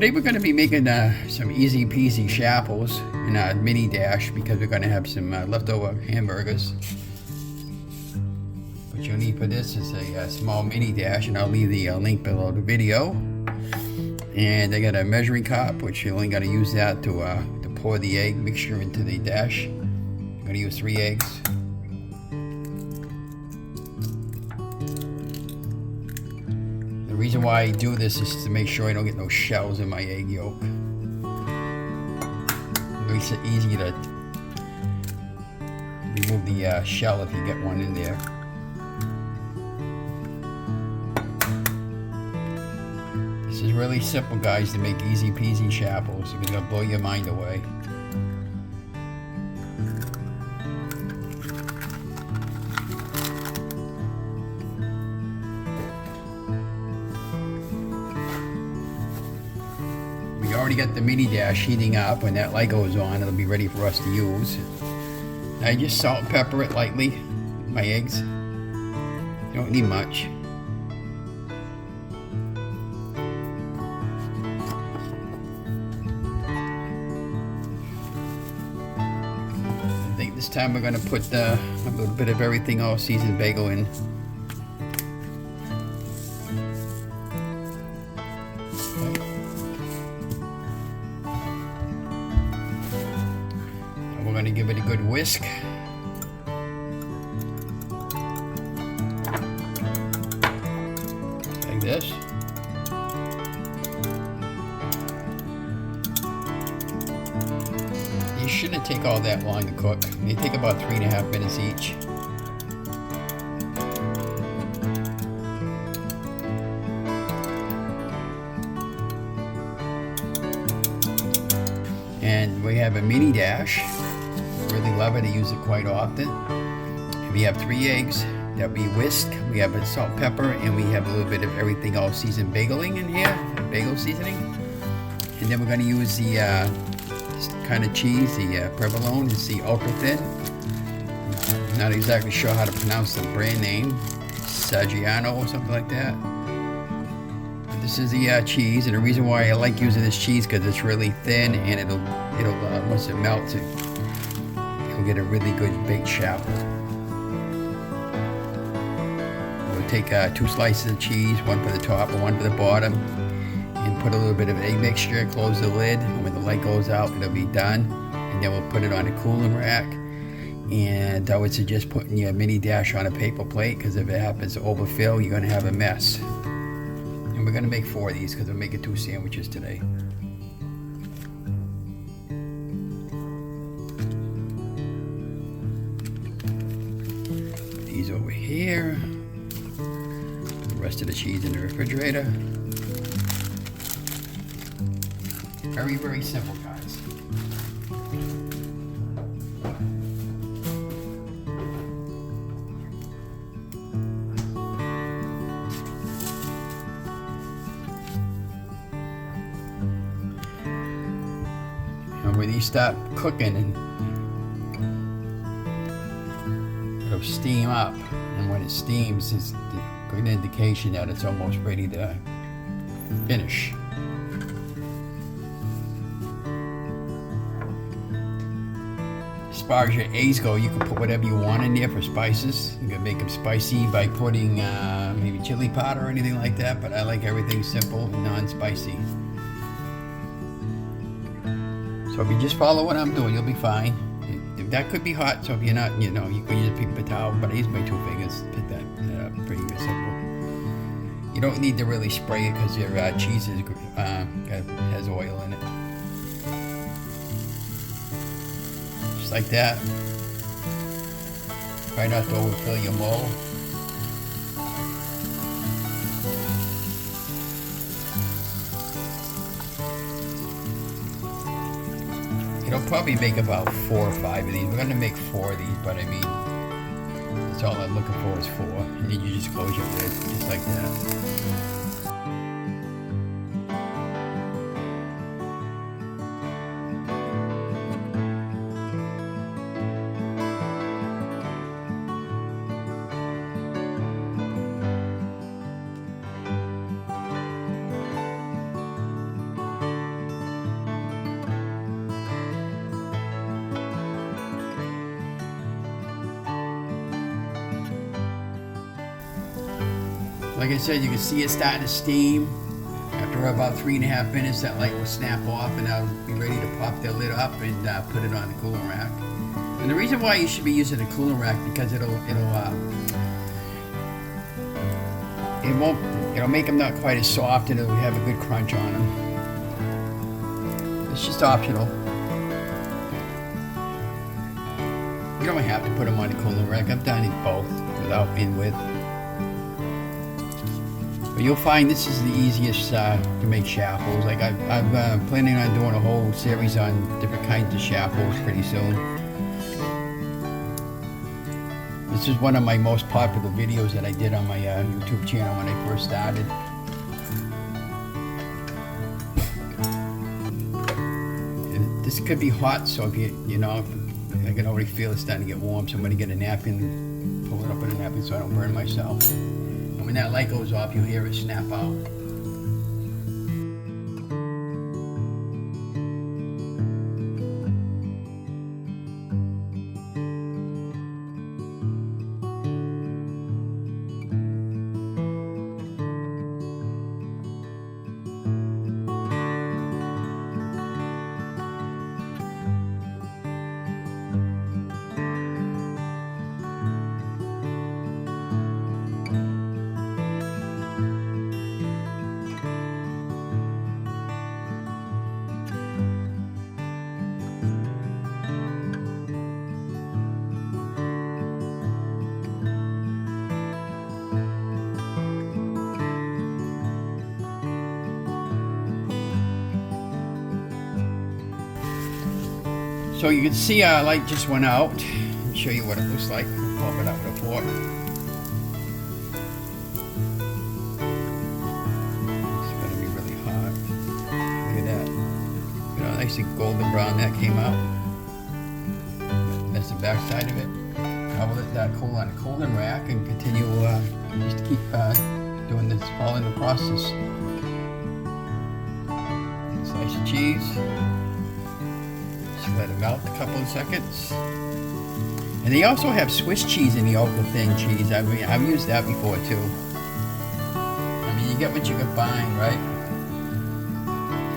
Today we're going to be making some easy peasy Chaffles in a mini dash because we're going to have some leftover hamburgers. What you'll need for this is a small mini dash, and I'll leave the link below the video. And I got a measuring cup, which you're only going to use that to pour the egg mixture into the dash. I'm going to use 3 eggs. The reason why I do this is to make sure I don't get no shells in my egg yolk. It makes it easy to remove the shell if you get one in there. This is really simple, guys, to make easy peasy Chaffles. It's gonna blow your mind away. We already got the mini dash heating up. When that light goes on, it'll be ready for us to use. I just salt and pepper it lightly, my eggs. You don't need much. I think this time we're going to put a little bit of everything, all seasoned bagel in. We're going to give it a good whisk. Like this. These shouldn't take all that long to cook. They take about 3.5 minutes each. And we have a mini dash. Really love it. I use it quite often. And we have 3 eggs that we whisk. We have a salt, pepper, and we have a little bit of everything all seasoned bageling in here, bagel seasoning. And then we're going to use the this kind of cheese, the provolone. It's the ultra thin. I'm not exactly sure how to pronounce the brand name, Saggiano or something like that. But this is the cheese, and the reason why I like using this cheese because it's really thin, and it'll once it melts, you'll get a really good baked Chaffle. We'll take 2 slices of cheese, one for the top and one for the bottom, and put a little bit of egg mixture, close the lid, and when the light goes out, it'll be done. And then we'll put it on a cooling rack. And I would suggest putting your mini dash on a paper plate, because if it happens to overfill, you're going to have a mess. And we're going to make 4 of these because we're making 2 sandwiches today. These over here. Put the rest of the cheese in the refrigerator. Very, very simple, guys. And when these start cooking, and it'll steam up, and when it steams, it's a good indication that it's almost ready to finish. As far as your eggs go, you can put whatever you want in there for spices. You can make them spicy by putting maybe chili powder or anything like that, but I like everything simple and non-spicy. So if you just follow what I'm doing, you'll be fine. That could be hot, so if you're not, you can use a paper towel, but I use my 2 fingers to put that pretty simple. You don't need to really spray it because your cheese has oil in it. Just like that. Try not to overfill your mold. It'll probably make about 4 or 5 of these. We're gonna make 4 of these, but I mean, that's all I'm looking for is 4. And then you just close your lid, just like that. Like I said, you can see it starting to steam. After about 3.5 minutes, that light will snap off, and I'll be ready to pop the lid up and put it on the cooling rack. And the reason why you should be using a cooling rack, because it'll make them not quite as soft, and it'll have a good crunch on them. It's just optional. You don't have to put them on the cooling rack. I've done it both, without and with. But you'll find this is the easiest to make Chaffles. Like I'm planning on doing a whole series on different kinds of Chaffles pretty soon. This is one of my most popular videos that I did on my YouTube channel when I first started. This could be hot, so if you know, I can already feel it's starting to get warm, so I'm going to get a napkin, pull it up in a napkin so I don't burn myself. And when that light goes off, you'll hear it snap out. So you can see our light just went out. I'll show you what it looks like. Pop it out with a fork. It's going to be really hot. Look at that. You know, nice and golden brown that came out. That's the back side of it. I will let that cool on a cooling rack and continue just keep doing this, following the process. Slice of cheese. Let it melt a couple of seconds. And they also have Swiss cheese in the ultra thin cheese. I mean, I've used that before too. I mean, you get what you can find, right?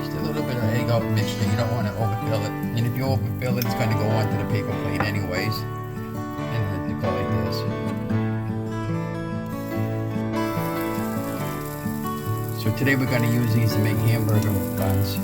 Just a little bit of egg out mixture. You don't want to overfill it. And if you overfill it, it's going to go onto the paper plate anyways. And then you go like this. So today we're going to use these to make hamburger buns.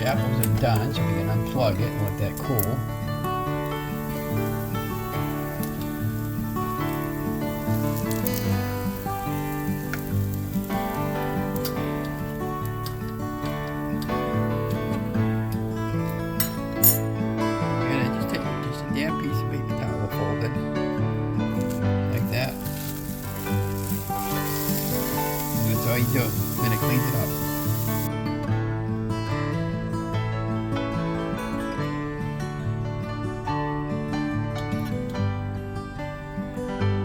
Chaffles are done, so we can unplug it and let that cool. Damn piece of paper towel folded like that. And that's all you do. Then it cleans it up.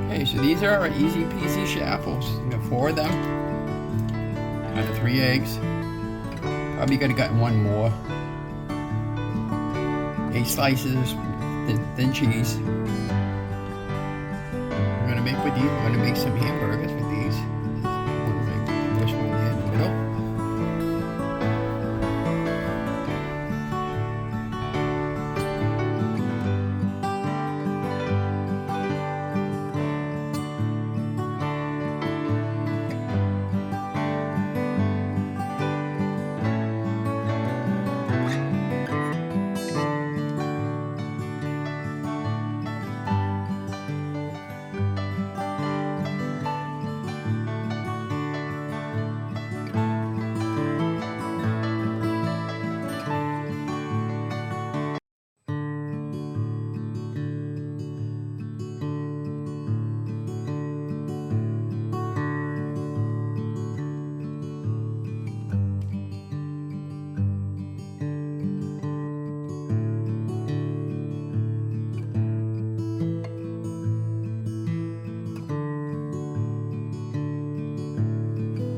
Okay, so these are our easy peasy Chaffles. We got 4 of them out of 3 eggs. Probably could have gotten 1 more. 8 slices. Thin cheese. We're gonna make with these. We're gonna make some hamburgers.